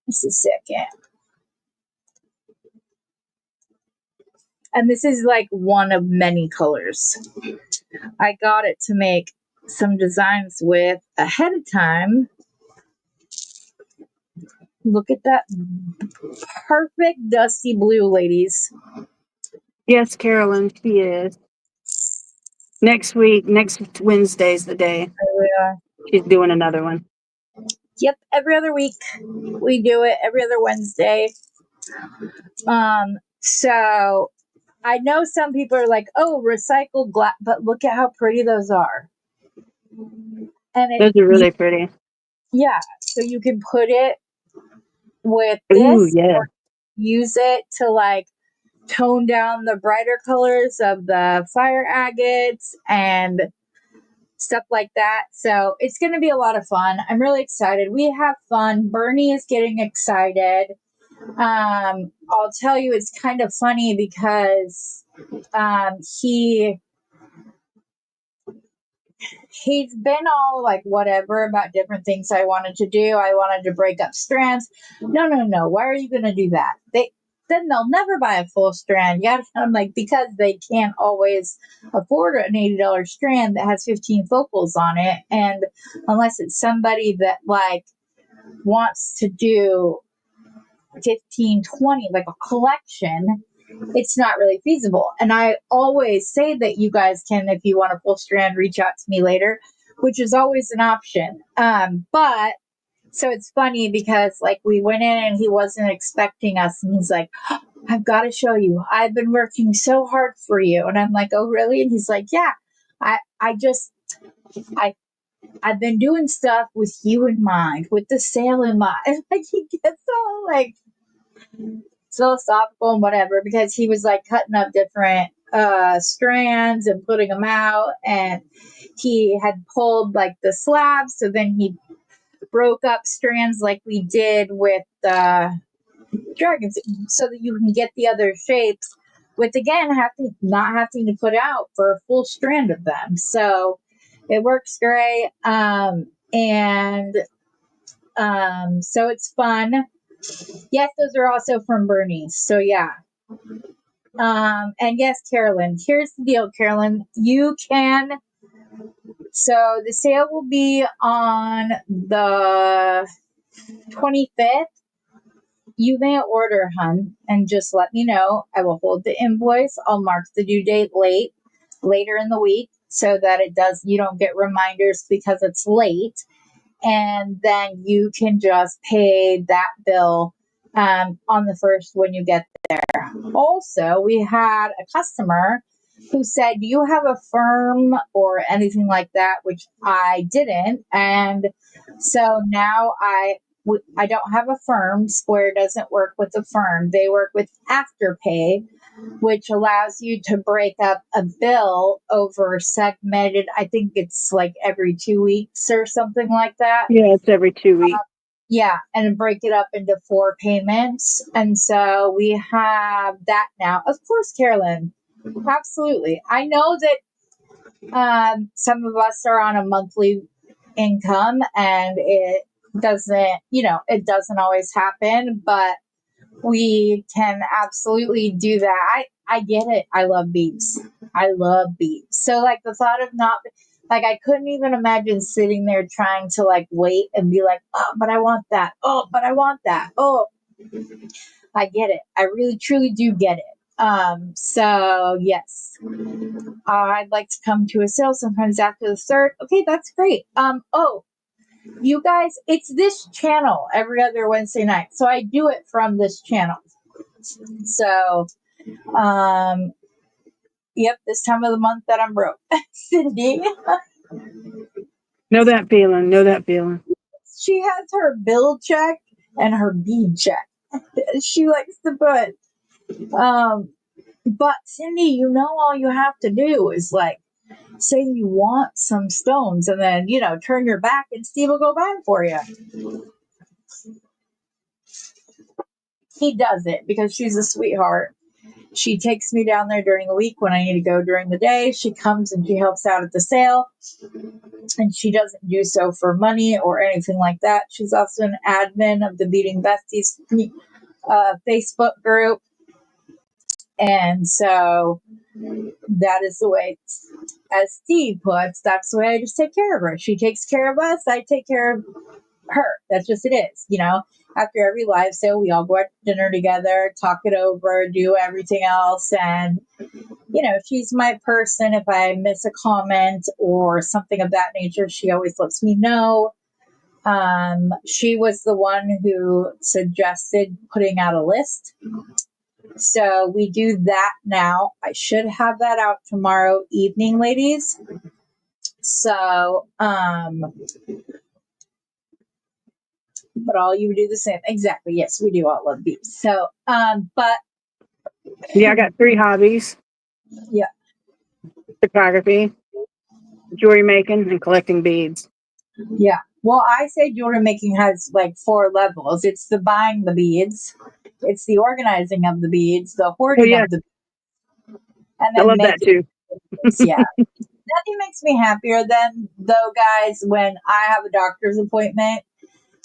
Just a second. And this is like one of many colors. I got it to make some designs with ahead of time. Look at that perfect dusty blue, ladies. Yes, Carolyn, she is. Next Wednesday's the day. There we are. She's doing another one. Yep, every other week. We do it every other Wednesday. So I know some people are like, oh, recycled glass, but look at how pretty those are. And Those are really pretty. yeah, so you can put it with Ooh, this, yeah. or use it to like tone down the brighter colors of the fire agates and stuff like that. So it's going to be a lot of fun. I'm really excited. We have fun. Bernie is getting excited. I'll tell you, it's kind of funny because he's been all like whatever about different things I wanted to do. I wanted to break up strands. No. Why are you going to do that? Then they'll never buy a full strand. Yeah, I'm like, because they can't always afford an $80 strand that has 15 focals on it, and unless it's somebody that like wants to do 15, 20, like a collection, it's not really feasible. And I always say that you guys can, if you want a full strand, reach out to me later, which is always an option. But so it's funny because like we went in and he wasn't expecting us, and he's like, oh, I've got to show you. I've been working so hard for you. And I'm like, oh really? And he's like, yeah, I've been doing stuff with you in mind, with the sale in mind. And like he gets all like philosophical and whatever, because he was like cutting up different strands and putting them out, and he had pulled like the slabs, so then he broke up strands like we did with the dragons, so that you can get the other shapes with, again, not having to put out for a full strand of them. So it works great. So it's fun. Yes, those are also from Bernie's. So yeah. And yes, Carolyn, here's the deal, Carolyn. So the sale will be on the 25th. You may order, hun, and just let me know. I will hold the invoice. I'll mark the due date later in the week, so that you don't get reminders because it's late. And then you can just pay that bill on the 1st when you get there. Also, we had a customer who said, do you have a firm or anything like that? Which I didn't. And so now I don't have a firm. Square doesn't work with a firm. They work with Afterpay. which allows you to break up a bill over segmented, I think it's like every 2 weeks or something like that. Yeah, it's every 2 weeks. Yeah, and break it up into 4 payments. And so we have that now. Of course, Carolyn, absolutely. I know that some of us are on a monthly income and it doesn't always happen, but we can absolutely do that. I get it. I love beads. I love beads. So like the thought of not like I couldn't even imagine sitting there trying to like wait and be like, oh, but I want that. Oh, but I want that. Oh, I get it. I really truly do get it. So yes, I'd like to come to a sale sometimes after the third. Okay, that's great. Oh, you guys, it's this channel every other Wednesday night. So I do it from this channel. So, yep, this time of the month that I'm broke. Cindy, Know that feeling. Know that feeling. she has her bill check and her bead check. She likes to put, but Cindy, all you have to do is like, say you want some stones and then, turn your back and Steve will go buy them for you. He does it because she's a sweetheart. She takes me down there during the week when I need to go during the day. She comes and she helps out at the sale. And she doesn't do so for money or anything like that. She's also an admin of the Beading Besties Facebook group. And so that is the way, as Steve puts, that's the way I just take care of her. She takes care of us. I take care of her. That's just it is. After every live sale, we all go out to dinner together, talk it over, do everything else. And, she's my person. If I miss a comment or something of that nature, she always lets me know. She was the one who suggested putting out a list. So we do that now. I should have that out tomorrow evening, ladies. So, but all you do the same. Exactly. Yes, we do all love beads. So, but Yeah, I got 3 hobbies: yeah, photography, jewelry making, and collecting beads. yeah. Well, I say jewelry making has like 4 levels. It's the buying the beads, it's the organizing of the beads, the Oh hoarding yeah, of the, and I then love that making. too. Yeah, nothing makes me happier than though, guys, when I have a doctor's appointment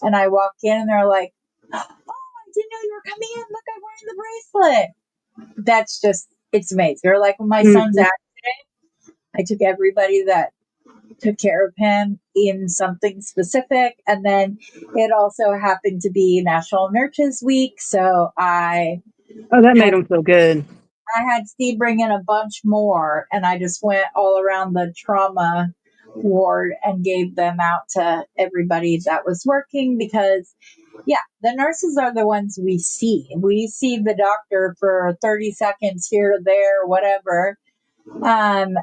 and I walk in and they're like, "Oh, I didn't know you were coming in. Look, I'm wearing the bracelet." That's just, it's amazing. Or like when my son's Mhm. accident, I took everybody that took care of him in something specific. And then it also happened to be National Nurses Week. So Oh, that made had them feel good. I had Steve bring in a bunch more and I just went all around the trauma ward and gave them out to everybody that was working because yeah, the nurses are the ones we see. We see the doctor for 30 seconds here, there, whatever. And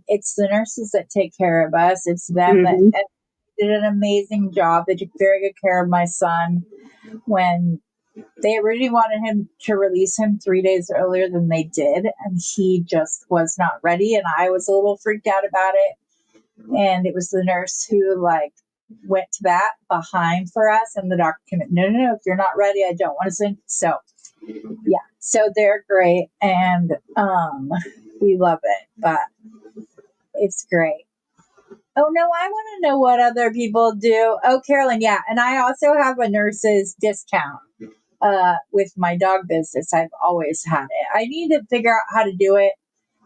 it's the nurses that take care of us. It's them that Hmm. did an amazing job. They took very good care of my son when they originally wanted him to release him 3 days earlier than they did. And he just was not ready. And I was a little freaked out about it. And it was the nurse who went to bat behind for us. And the doctor came in, no, if you're not ready, I don't want to send. So yeah, so they're great. And, we love it, but it's great. Oh no, I want to know what other people do. Oh, Carolyn, yeah. And I also have a nurse's discount with my dog business. I've always had it. I need to figure out how to do it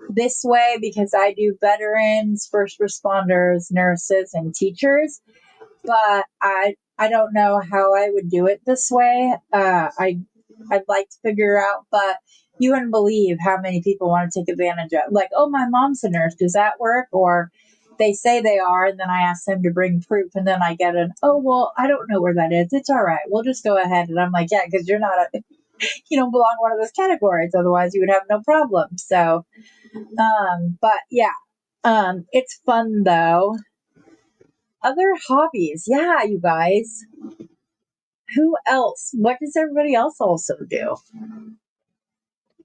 this way because I do veterans, first responders, nurses, and teachers. But I don't know how I would do it this way. I'd like to figure out, but you wouldn't believe how many people want to take advantage of. Like, oh, my mom's a nurse. Does that work? Or they say they are, and then I ask them to bring proof, and then I get oh, well, I don't know where that is. It's all right. We'll just go ahead. And I'm like, yeah, because you're not you don't belong in one of those categories. Otherwise, you would have no problem. So, but yeah, it's fun though. Other hobbies, yeah, you guys. Who else? What does everybody else also do?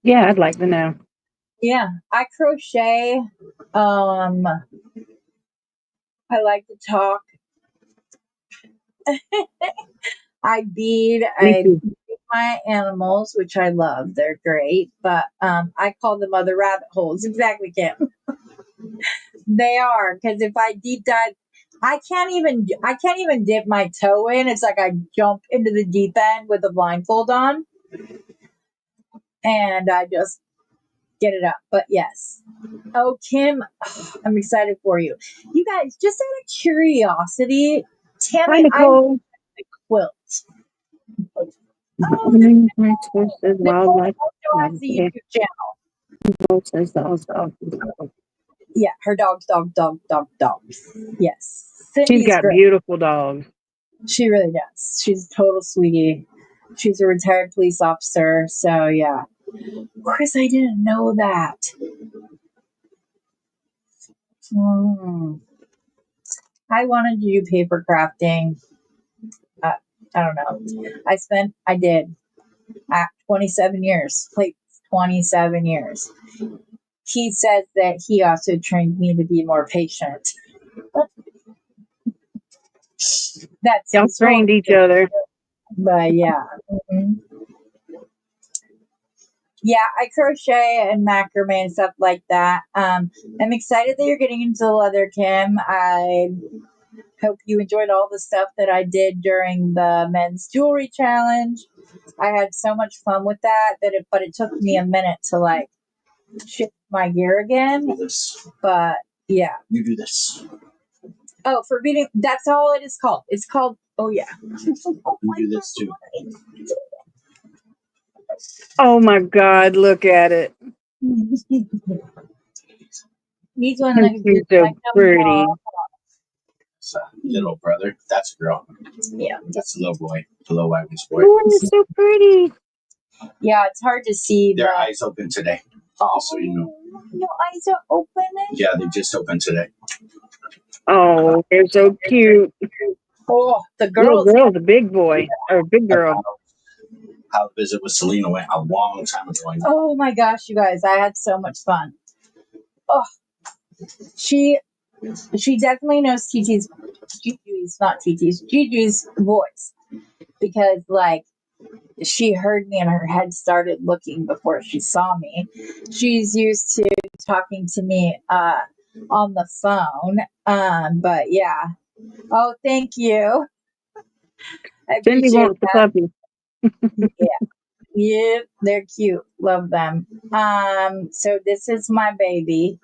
Yeah, I'd like to know. Yeah, I crochet. I like to talk. I bead. Me I too. bead my animals, which I love. They're great, but I call them other rabbit holes. Exactly, Kim. They are, because if I deep dive, I can't even dip my toe in. It's like I jump into the deep end with a blindfold on, and I just get it up. But yes. Oh, Kim, I'm excited for you. You guys, just out of curiosity, Hi, Tammy, I Nicole. quilt. Oh, Morning, rights versus Nicole wildlife. also has a YouTube channel. Says dogs. Yeah, her dogs. Yes. She's Cindy's got great. beautiful dogs. She really does. She's a total sweetie. She's a retired police officer. So, yeah. Chris, I didn't know that. I wanted to do paper crafting. I don't know. I did 27 years, like 27 years. He says that he also trained me to be more patient. That's Y'all his whole trained each thing. other. But yeah. Yeah, I crochet and macrame and stuff like that. I'm excited that you're getting into the leather, Kim. I hope you enjoyed all the stuff that I did during the men's jewelry challenge. I had so much fun with that but it took me a minute to like shift my gear again. But yeah. You do this. Oh, for beating, that's all it is called. It's called, oh yeah. You do this too. Oh my God, look at it. He's one And of the she's groups so I know. pretty. It's a little brother. That's a girl. Yeah. That's a little boy. The little white one's boy. Oh, it's so pretty. Yeah, it's hard to see. Their eyes open today. Oh, Just so you know. your eyes are open. Yeah, they just opened today. Oh, they're so cute. Oh, the Little girls. girl's a big boy or a big girl. How the visit with Selena went a long time ago. Oh my gosh, you guys, I had so much fun. Oh, she definitely knows Gigi's voice, because like she heard me and her head started looking before she saw me. She's used to talking to me on the phone. But yeah. Oh, thank you. I Cindy appreciate wants the that. puppy. Yeah. Yep, they're cute. Love them. So this is my baby.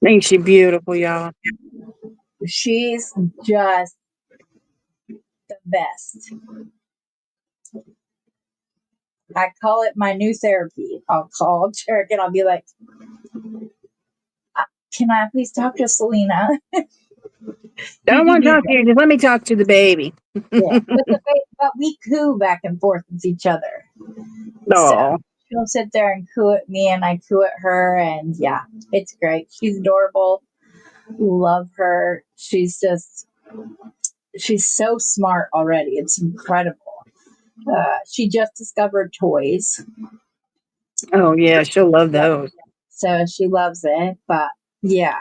Ain't she beautiful, y'all? She's just the best. I call it my new therapy. I'll call Jarek and I'll be like, can I please talk to Selena? I don't want to talk to you. Just let me talk to the baby. Yeah. But we coo back and forth with each other. No. So she'll sit there and coo at me and I coo at her. And yeah, it's great. She's adorable. Love her. She's so smart already. It's incredible. She just discovered toys. Oh, yeah. She'll love those. So she loves it. But yeah.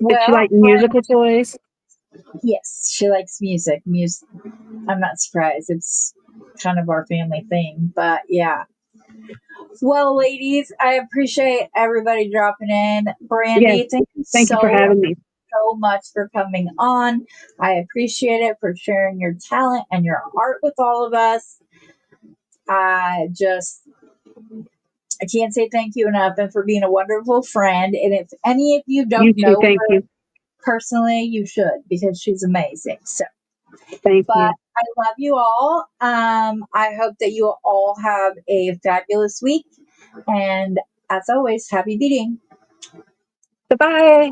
Does she like musical toys? Yes, she likes music. I'm not surprised. It's kind of our family thing. But yeah. Well, ladies, I appreciate everybody dropping in. Brandy, Yes. thank you you for having me. so much for coming on. I appreciate it, for sharing your talent and your art with all of us. I can't say thank you enough, and for being a wonderful friend. And if any of you don't You too. know Thank her you. personally, you should, because she's amazing. So, Thank but you. I love you all. I hope that you all have a fabulous week. And as always, happy beading. Bye-bye.